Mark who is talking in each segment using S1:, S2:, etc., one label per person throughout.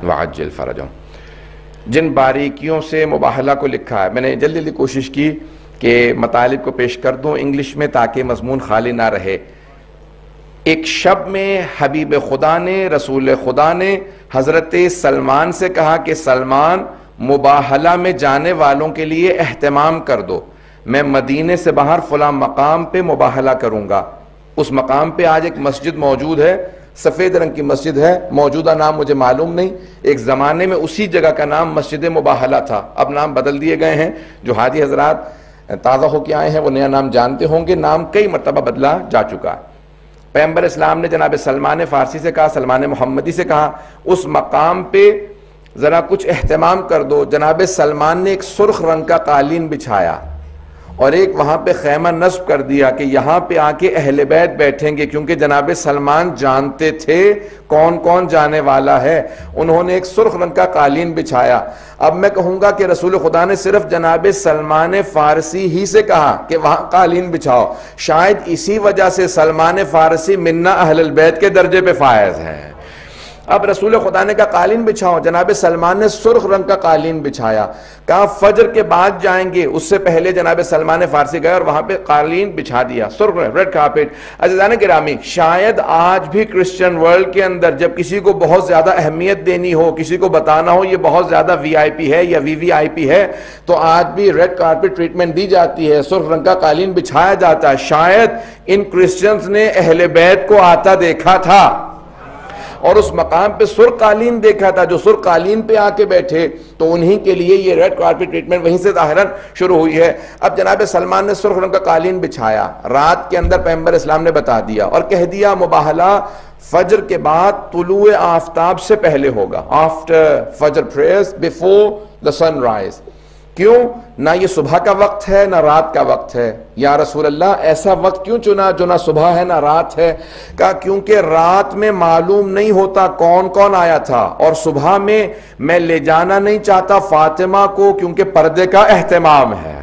S1: وعجل فرجهم. جن باریکیوں سے مباہلہ کو لکھا ہے، میں نے جلدی کوشش کی کہ مطالب کو پیش کر دوں انگلش میں تاکہ مضمون خالی نہ رہے. ایک شب میں حبیب خدا نے، رسول خدا نے حضرت سلمان سے کہا کہ سلمان، مباہلہ میں جانے والوں کے لیے اہتمام کر دو، میں مدینے سے باہر فلاں مقام پہ مباہلہ کروں گا. اس مقام پہ آج ایک مسجد موجود ہے، سفید رنگ کی مسجد ہے، موجودہ نام مجھے معلوم نہیں. ایک زمانے میں اسی جگہ کا نام مسجد مباہلہ تھا، اب نام بدل دیے گئے ہیں. جو حاجی حضرات تازہ ہو کے آئے ہیں وہ نیا نام جانتے ہوں گے، نام کئی مرتبہ بدلا جا چکا ہے. پیغمبر اسلام نے جناب سلمان فارسی سے کہا، سلمان محمدی سے کہا، اس مقام پہ ذرا کچھ اہتمام کر دو. جناب سلمان نے ایک سرخ رنگ کا قالین بچھایا اور ایک وہاں پہ خیمہ نصب کر دیا کہ یہاں پہ آ کے اہل بیت بیٹھیں گے، کیونکہ جناب سلمان جانتے تھے کون کون جانے والا ہے. انہوں نے ایک سرخ رنگ کا قالین بچھایا. اب میں کہوں گا کہ رسول خدا نے صرف جناب سلمان فارسی ہی سے کہا کہ وہاں قالین بچھاؤ، شاید اسی وجہ سے سلمان فارسی منا اہل البیت کے درجے پہ فائز ہیں. اب رسول خدا نے کہا قالین بچھاؤ، جناب سلمان نے سرخ رنگ کا قالین بچھایا. کہا فجر کے بعد جائیں گے، اس سے پہلے جناب سلمان فارسی گئے اور وہاں پہ قالین بچھا دیا، سرخ ریڈ کارپیٹ. عزیزان گرامی، شاید آج بھی کرسچن ورلڈ کے اندر جب کسی کو بہت زیادہ اہمیت دینی ہو، کسی کو بتانا ہو یہ بہت زیادہ وی آئی پی ہے یا وی وی آئی پی ہے، تو آج بھی ریڈ کارپیٹ ٹریٹمنٹ دی جاتی ہے، سرخ رنگ کا قالین بچھایا جاتا ہے. شاید ان کرسچنز نے اہل بیت کو آتا دیکھا تھا اور اس مقام پہ سرخ قالین دیکھا تھا. جو سرخ قالین پہ آ کے بیٹھے تو انہی کے لیے یہ ریڈ کارپیٹ ٹریٹمنٹ وہیں سے ظاہراً شروع ہوئی ہے. اب جناب سلمان نے سرخ رنگ کا قالین بچھایا، رات کے اندر پیغمبر اسلام نے بتا دیا اور کہہ دیا مباہلہ فجر کے بعد طلوع آفتاب سے پہلے ہوگا، after Fajr prayers before the sunrise. کیوں؟ نہ یہ صبح کا وقت ہے نہ رات کا وقت ہے. یا رسول اللہ ایسا وقت کیوں چنا جو نہ صبح ہے نہ رات ہے؟ کہا کیونکہ رات میں معلوم نہیں ہوتا کون کون آیا تھا، اور صبح میں لے جانا نہیں چاہتا فاطمہ کو کیونکہ پردے کا اہتمام ہے.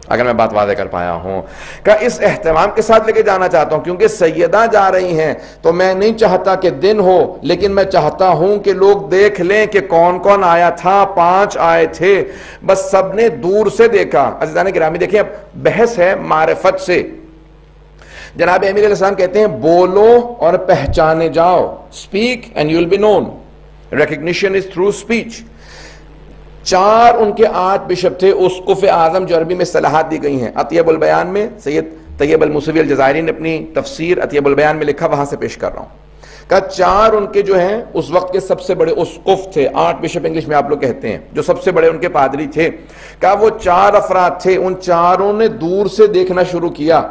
S1: اگر میں بات واضح کر پایا ہوں، کہ اس اہتمام کے ساتھ لے کے جانا چاہتا ہوں کیونکہ سیدہ جا رہی ہیں تو میں نہیں چاہتا کہ دن ہو، لیکن میں چاہتا ہوں کہ لوگ دیکھ لیں کہ کون کون آیا تھا. 5 آئے تھے، بس سب نے دور سے دیکھا. عزیزان گرامی دیکھیں، اب بحث ہے معرفت سے. جناب امیر علیہ السلام کہتے ہیں بولو اور پہچانے جاؤ، speak and you will be known. Recognition is through speech. 4 ان کے 8 بشپ تھے، اسقف اعظم جو عربی میں اصطلاحات دی گئی ہیں. اطیب البیان میں سید طیب الموسوی الجزائری نے اپنی تفسیر اطیب البیان میں لکھا، وہاں سے پیش کر رہا ہوں. کہ 4 ان کے جو ہیں اس وقت کے سب سے بڑے اسقف تھے، 8 بشپ انگلش میں آپ لوگ کہتے ہیں، جو سب سے بڑے ان کے پادری تھے. کہ وہ 4 افراد تھے، ان 4 نے دور سے دیکھنا شروع کیا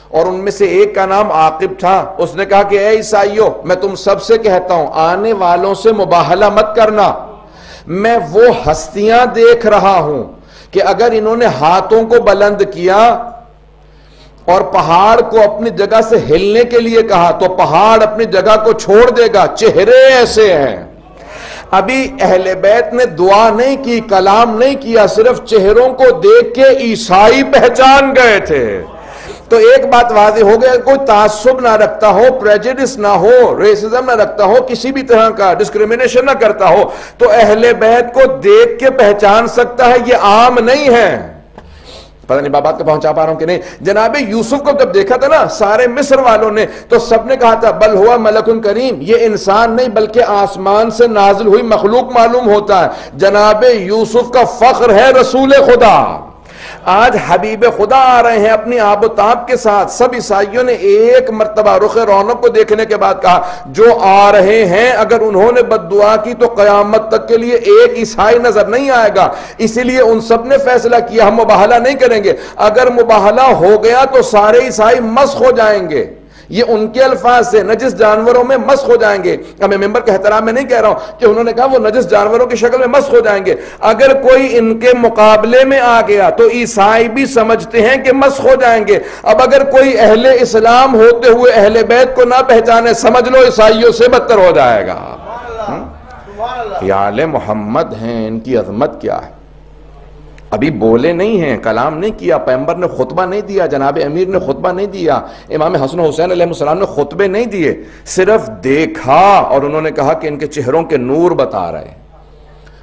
S1: اور ان میں سے ایک کا نام عاقب تھا. اس نے کہا کہ اے عیسائیو، میں تم سب سے کہتا ہوں آنے والوں سے مباہلہ مت کرنا. میں وہ ہستیاں دیکھ رہا ہوں کہ اگر انہوں نے ہاتھوں کو بلند کیا اور پہاڑ کو اپنی جگہ سے ہلنے کے لیے کہا تو پہاڑ اپنی جگہ کو چھوڑ دے گا. چہرے ایسے ہیں. ابھی اہل بیت نے دعا نہیں کی، کلام نہیں کیا، صرف چہروں کو دیکھ کے عیسائی پہچان گئے تھے. تو ایک بات واضح ہو گیا، کوئی تعصب نہ رکھتا ہو، پریجڈس نہ ہو، ریسزم نہ رکھتا ہو، کسی بھی طرح کا ڈسکریمنیشن نہ کرتا ہو تو اہل بیت کو دیکھ کے پہچان سکتا ہے. یہ عام نہیں ہے. پتہ نہیں بات کو پہنچا پا رہا ہوں کہ نہیں. جناب یوسف کو جب دیکھا تھا نا سارے مصر والوں نے تو سب نے کہا تھا بل ہوا ملک کریم، یہ انسان نہیں بلکہ آسمان سے نازل ہوئی مخلوق معلوم ہوتا ہے. جناب یوسف کا فخر ہے رسول خدا. آج حبیب خدا آ رہے ہیں اپنی آب و تاب کے ساتھ. سب عیسائیوں نے ایک مرتبہ رخ رونق کو دیکھنے کے بعد کہا جو آ رہے ہیں اگر انہوں نے بد دعا کی تو قیامت تک کے لیے ایک عیسائی نظر نہیں آئے گا. اسی لیے ان سب نے فیصلہ کیا ہم مباہلہ نہیں کریں گے. اگر مباہلہ ہو گیا تو سارے عیسائی مسخ ہو جائیں گے. یہ ان کے الفاظ سے نجس جانوروں میں مسخ ہو جائیں گے. اب میں ممبر کے احترام میں نہیں کہہ رہا ہوں کہ انہوں نے کہا وہ نجس جانوروں کی شکل میں مسخ ہو جائیں گے. اگر کوئی ان کے مقابلے میں آ گیا تو عیسائی بھی سمجھتے ہیں کہ مسخ ہو جائیں گے. اب اگر کوئی اہل اسلام ہوتے ہوئے اہل بیت کو نہ پہچانے سمجھ لو عیسائیوں سے بدتر ہو جائے گا. یا آل محمد ہیں، ان کی عظمت کیا ہے. ابھی بولے نہیں ہیں، کلام نہیں کیا، پیغمبر نے خطبہ نہیں دیا، جناب امیر نے خطبہ نہیں دیا، امام حسن و حسین علیہ السلام نے خطبے نہیں دیے، صرف دیکھا اور انہوں نے کہا کہ ان کے چہروں کے نور بتا رہے ہیں۔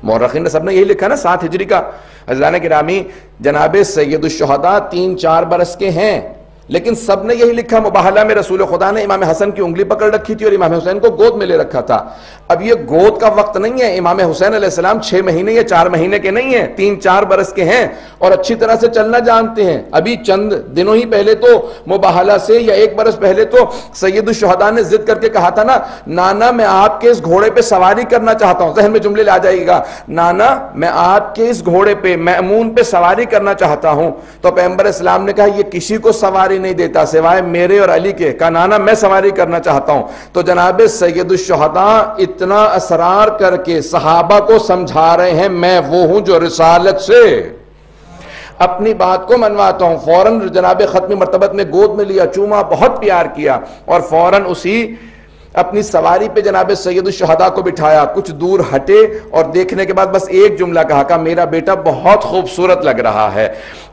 S1: مورخین نے سب نے یہی لکھا نا 7 ہجری کا۔ عزیزان گرامی، جناب سید الشہداء 3-4 برس کے ہیں، لیکن سب نے یہی لکھا مباہلہ میں رسول خدا نے امام حسن کی انگلی پکڑ رکھی تھی اور امام حسین کو گود میں لے رکھا تھا۔ اب یہ گود کا وقت نہیں ہے، امام حسین علیہ السلام 6 مہینے یا 4 مہینے کے نہیں ہیں، 3-4 برس کے ہیں اور اچھی طرح سے چلنا جانتے ہیں۔ ابھی چند دنوں ہی پہلے تو مباہلہ سے یا 1 برس پہلے تو سید الشہداء نے ضد کر کے کہا تھا نا، نانا میں آپ کے اس گھوڑے پہ سواری کرنا چاہتا ہوں، ذہن میں جملے لا جائے گا، نانا میں آپ کے اس گھوڑے پہ مأمون پہ سواری کرنا چاہتا ہوں۔ تو پیغمبر اسلام نے کہا یہ کسی کو سواری نہیں دیتا سوائے میرے اور علی کے، کہا نانا میں سواری کرنا چاہتا ہوں۔ تو جناب سید الشہداء اتنا اصرار کر کے صحابہ کو سمجھا رہے ہیں میں وہ ہوں جو رسالت سے اپنی بات کو منواتا ہوں۔ فوراً جناب ختمی مرتبت میں گود میں لیا، چوما، بہت پیار کیا اور فوراً اسی اپنی سواری پہ جناب سید الشہداء کو بٹھایا، کچھ دور ہٹے اور دیکھنے کے بعد بس ایک جملہ کہا میرا بیٹا بہت خوبصورت لگ رہا ہے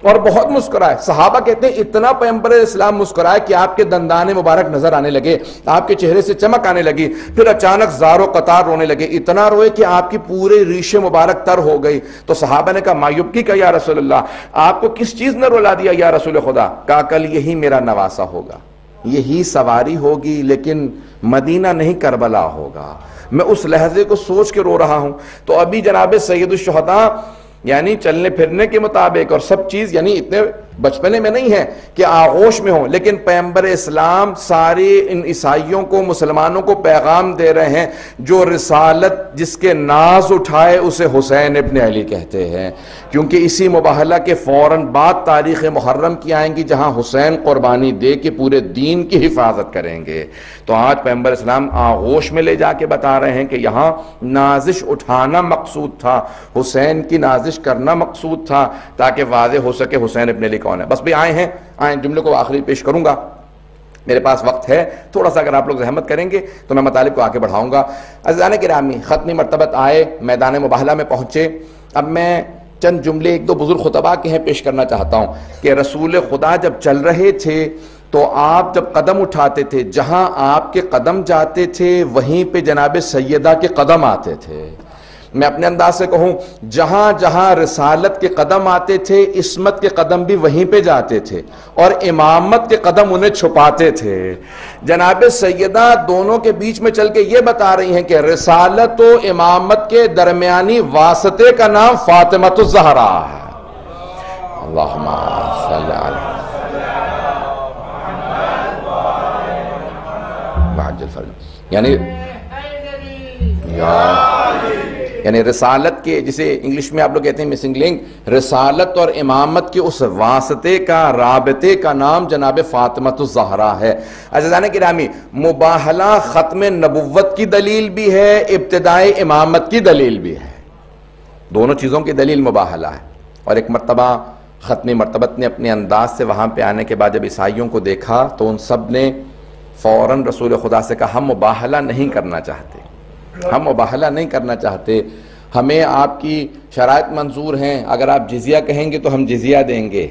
S1: اور بہت مسکرائے۔ صحابہ کہتے ہیں اتنا پیغمبر اسلام مسکرائے کہ آپ کے دندان مبارک نظر آنے لگے، آپ کے چہرے سے چمک آنے لگی، پھر اچانک زار و قطار رونے لگے، اتنا روئے کہ آپ کی پورے ریش مبارک تر ہو گئی۔ تو صحابہ نے کہا مایوبکی کا یا رسول اللہ، آپ کو کس چیز نے رلا دیا یا رسول خدا؟ کہا کل یہی میرا نواسہ ہوگا، یہی سواری ہوگی، لیکن مدینہ نہیں کربلا ہوگا۔ میں اس لحظے کو سوچ کے رو رہا ہوں۔ تو ابھی جناب سید الشہداء یعنی چلنے پھرنے کے مطابق اور سب چیز یعنی اتنے بچپنے میں نہیں ہے کہ آغوش میں ہوں، لیکن پیغمبر اسلام سارے ان عیسائیوں کو، مسلمانوں کو پیغام دے رہے ہیں جو رسالت جس کے ناز اٹھائے اسے حسین ابن علی کہتے ہیں، کیونکہ اسی مباہلہ کے فوراً بعد تاریخ محرم کی آئیں گی جہاں حسین قربانی دے کے پورے دین کی حفاظت کریں گے۔ تو آج پیغمبر اسلام آغوش میں لے جا کے بتا رہے ہیں کہ یہاں نازش اٹھانا مقصود تھا، حسین کی نازش کرنا مقصود تھا تاکہ واضح ہو سکے حسین ابن علی کون ہے۔ بس بھی آئے ہیں جملے کو آخری پیش کروں گا، میرے پاس وقت ہے تھوڑا سا، اگر آپ لوگ زحمت کریں گے تو میں مطالب کو آگے بڑھاؤں گا۔ عزیزان گرامی، ختمی مرتبت آئے، میدان مباہلہ میں پہنچے۔ اب میں چند جملے 1-2 بزرگ خطباء کے ہیں پیش کرنا چاہتا ہوں کہ رسول خدا جب چل رہے تھے تو آپ جب قدم اٹھاتے تھے، جہاں آپ کے قدم جاتے تھے وہیں پہ جناب سیدہ کے قدم آتے تھے۔ میں اپنے انداز سے کہوں، جہاں جہاں رسالت کے قدم آتے تھے عصمت کے قدم بھی وہیں پہ جاتے تھے اور امامت کے قدم انہیں چھپاتے تھے۔ جناب سیدہ دونوں کے بیچ میں چل کے یہ بتا رہی ہیں کہ رسالت و امامت کے درمیانی واسطے کا نام فاطمۃ الزہرا ہے۔ اللہم صلی علی یعنی رسالت کے، جسے انگلش میں آپ لوگ کہتے ہیں مسنگ لنک، رسالت اور امامت کے اس واسطے کا، رابطے کا نام جناب فاطمۃ الزہرا ہے۔ عزیزان گرامی، مباہلہ ختم نبوت کی دلیل بھی ہے، ابتدائی امامت کی دلیل بھی ہے، دونوں چیزوں کی دلیل مباہلہ ہے۔ اور ایک مرتبہ ختمی مرتبت نے اپنے انداز سے وہاں پہ آنے کے بعد جب عیسائیوں کو دیکھا تو ان سب نے فوراً رسول خدا سے کہا ہم مباہلہ نہیں کرنا چاہتے، ہم مباہلہ نہیں کرنا چاہتے، ہمیں آپ کی شرائط منظور ہیں، اگر آپ جزیہ کہیں گے تو ہم جزیہ دیں گے،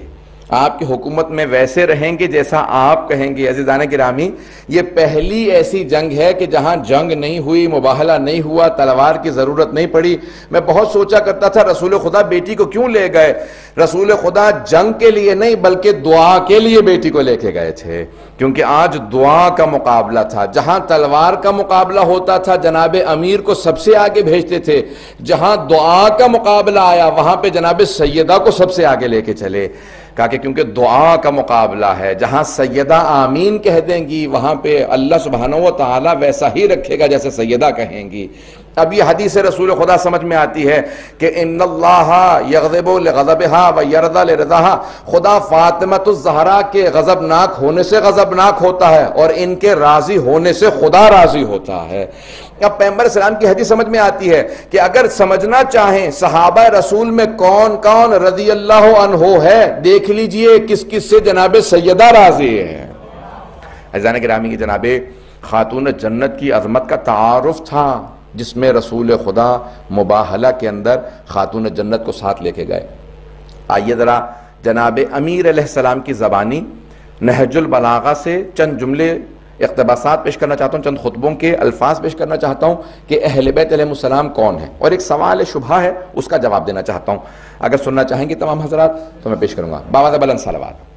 S1: آپ کی حکومت میں ویسے رہیں گے جیسا آپ کہیں گے۔ عزیزان گرامی، یہ پہلی ایسی جنگ ہے کہ جہاں جنگ نہیں ہوئی، مباہلہ نہیں ہوا، تلوار کی ضرورت نہیں پڑی۔ میں بہت سوچا کرتا تھا رسول خدا بیٹی کو کیوں لے گئے؟ رسول خدا جنگ کے لیے نہیں بلکہ دعا کے لیے بیٹی کو لے کے گئے تھے، کیونکہ آج دعا کا مقابلہ تھا۔ جہاں تلوار کا مقابلہ ہوتا تھا جناب امیر کو سب سے آگے بھیجتے تھے، جہاں دعا کا مقابلہ آیا وہاں پہ جناب سیدہ کو سب سے آگے لے کے چلے، کہا کہ کیونکہ دعا کا مقابلہ ہے، جہاں سیدہ آمین کہہ دیں گی وہاں پہ اللہ سبحانہ و تعالی ویسا ہی رکھے گا جیسے سیدہ کہیں گی۔ اب یہ حدیث رسول خدا سمجھ میں آتی ہے کہ ان اللہ یغضب لغضبہا ویرضی لرضاہا، خدا فاطمۃ الزہرا کے غضبناک ہونے سے غضبناک ہوتا ہے اور ان کے راضی ہونے سے خدا راضی ہوتا ہے۔ اب پیغمبر اسلام کی حدیث سمجھ میں آتی ہے کہ اگر سمجھنا چاہیں صحابہ رسول میں کون کون رضی اللہ عنہ ہے، دیکھ لیجئے کس کس سے جناب سیدہ راضی ہے۔ عزیزان گرامی، جناب خاتون جنت کی عظمت کا تعارف تھا جس میں رسول خدا مباہلہ کے اندر خاتون جنت کو ساتھ لے کے گئے۔ آئیے ذرا جناب امیر علیہ السلام کی زبانی نہج البلاغہ سے چند جملے اقتباسات پیش کرنا چاہتا ہوں، چند خطبوں کے الفاظ پیش کرنا چاہتا ہوں کہ اہل بیت علیہ السلام کون ہیں، اور ایک سوال شبہ ہے اس کا جواب دینا چاہتا ہوں۔ اگر سننا چاہیں گے تمام حضرات تو میں پیش کروں گا۔ باوضع بلند صلوات۔